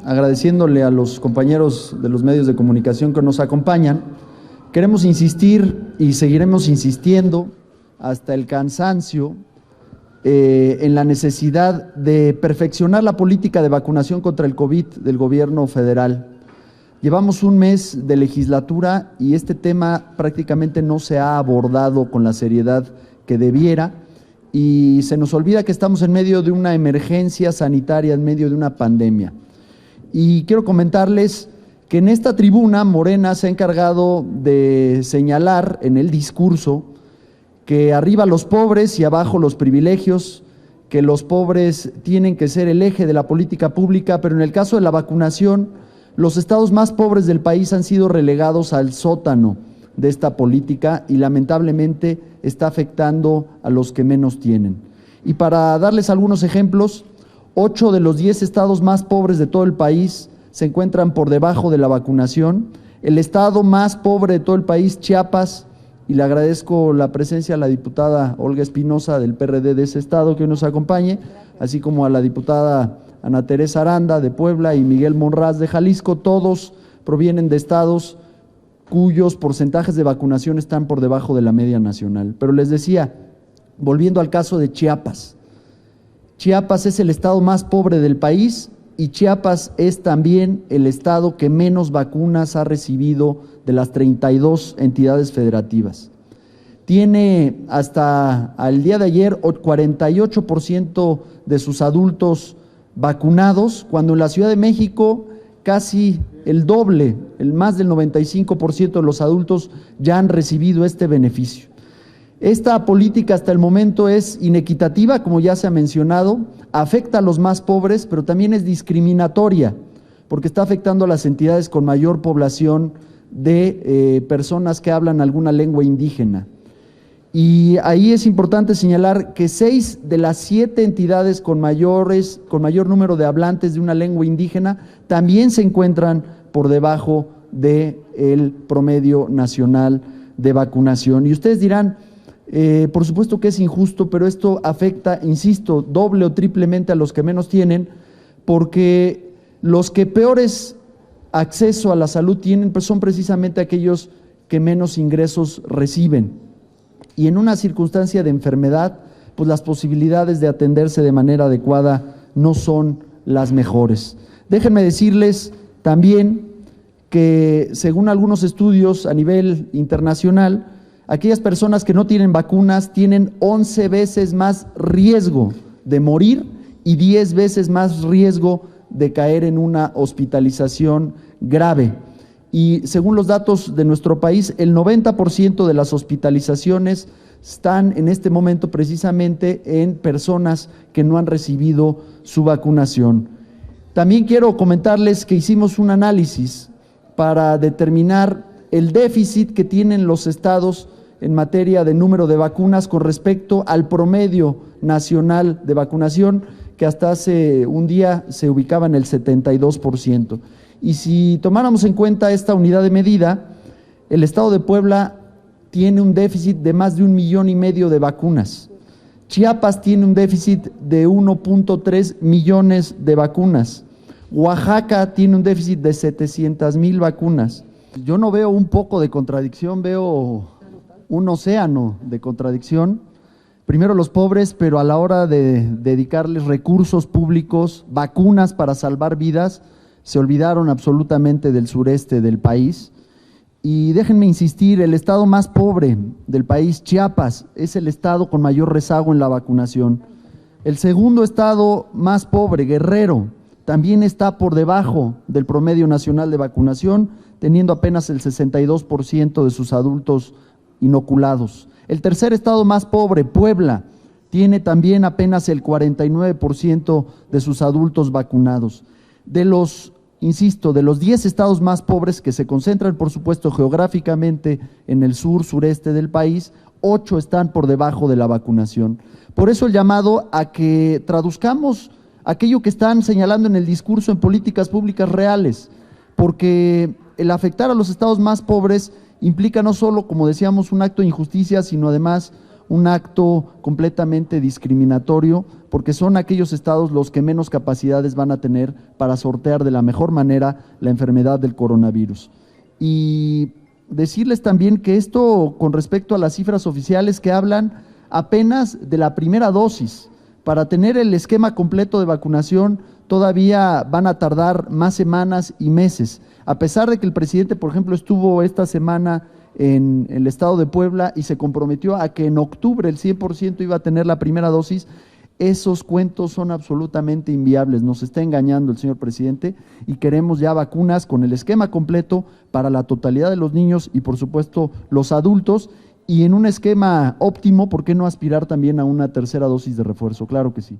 agradeciéndole a los compañeros de los medios de comunicación que nos acompañan. Queremos insistir y seguiremos insistiendo hasta el cansancio en la necesidad de perfeccionar la política de vacunación contra el COVID del gobierno federal. Llevamos un mes de legislatura y este tema prácticamente no se ha abordado con la seriedad que debiera y se nos olvida que estamos en medio de una emergencia sanitaria, en medio de una pandemia. Y quiero comentarles que en esta tribuna Morena se ha encargado de señalar en el discurso que arriba los pobres y abajo los privilegios, que los pobres tienen que ser el eje de la política pública, pero en el caso de la vacunación, los estados más pobres del país han sido relegados al sótano de esta política y lamentablemente está afectando a los que menos tienen. Y para darles algunos ejemplos, 8 de los 10 estados más pobres de todo el país se encuentran por debajo de la vacunación. El estado más pobre de todo el país, Chiapas, y le agradezco la presencia a la diputada Olga Espinosa del PRD de ese estado que hoy nos acompañe, así como a la diputada Ana Teresa Aranda de Puebla y Miguel Monraz de Jalisco. Todos provienen de estados cuyos porcentajes de vacunación están por debajo de la media nacional. Pero les decía, volviendo al caso de Chiapas, Chiapas es el estado más pobre del país y Chiapas es también el estado que menos vacunas ha recibido de las 32 entidades federativas. Tiene hasta el día de ayer 48% de sus adultos vacunados, cuando en la Ciudad de México casi el doble, más del 95% de los adultos ya han recibido este beneficio. Esta política hasta el momento es inequitativa, como ya se ha mencionado, afecta a los más pobres, pero también es discriminatoria, porque está afectando a las entidades con mayor población de personas que hablan alguna lengua indígena. Y ahí es importante señalar que 6 de las 7 entidades con mayor número de hablantes de una lengua indígena también se encuentran por debajo del promedio nacional de vacunación. Y ustedes dirán, por supuesto que es injusto, pero esto afecta, insisto, doble o triplemente a los que menos tienen, porque los que peores acceso a la salud tienen pues son precisamente aquellos que menos ingresos reciben. Y en una circunstancia de enfermedad, pues las posibilidades de atenderse de manera adecuada no son las mejores. Déjenme decirles también que según algunos estudios a nivel internacional, aquellas personas que no tienen vacunas tienen 11 veces más riesgo de morir y 10 veces más riesgo de caer en una hospitalización grave. Y según los datos de nuestro país, el 90% de las hospitalizaciones están en este momento precisamente en personas que no han recibido su vacunación. También quiero comentarles que hicimos un análisis para determinar el déficit que tienen los estados en materia de número de vacunas con respecto al promedio nacional de vacunación, que hasta hace un día se ubicaba en el 72%. Y si tomáramos en cuenta esta unidad de medida, el estado de Puebla tiene un déficit de más de 1,5 millones de vacunas. Chiapas tiene un déficit de 1.3 millones de vacunas. Oaxaca tiene un déficit de 700,000 vacunas. Yo no veo un poco de contradicción, veo un océano de contradicción. Primero los pobres, pero a la hora de dedicarles recursos públicos, vacunas para salvar vidas, se olvidaron absolutamente del sureste del país. Y déjenme insistir, el estado más pobre del país, Chiapas, es el estado con mayor rezago en la vacunación. El segundo estado más pobre, Guerrero, también está por debajo del promedio nacional de vacunación, teniendo apenas el 62% de sus adultos inoculados. El tercer estado más pobre, Puebla, tiene también apenas el 49% de sus adultos vacunados. Insisto, de los 10 estados más pobres que se concentran, por supuesto, geográficamente en el sur, sureste del país, 8 están por debajo de la vacunación. Por eso el llamado a que traduzcamos aquello que están señalando en el discurso en políticas públicas reales, porque el afectar a los estados más pobres implica no solo, como decíamos, un acto de injusticia, sino además un acto completamente discriminatorio, porque son aquellos estados los que menos capacidades van a tener para sortear de la mejor manera la enfermedad del coronavirus. Y decirles también que esto con respecto a las cifras oficiales que hablan apenas de la primera dosis. Para tener el esquema completo de vacunación todavía van a tardar más semanas y meses. A pesar de que el presidente, por ejemplo, estuvo esta semana en el estado de Puebla y se comprometió a que en octubre el 100% iba a tener la primera dosis, esos cuentos son absolutamente inviables. Nos está engañando el señor presidente y queremos ya vacunas con el esquema completo para la totalidad de los niños y, por supuesto, los adultos. Y en un esquema óptimo, ¿por qué no aspirar también a una tercera dosis de refuerzo? Claro que sí.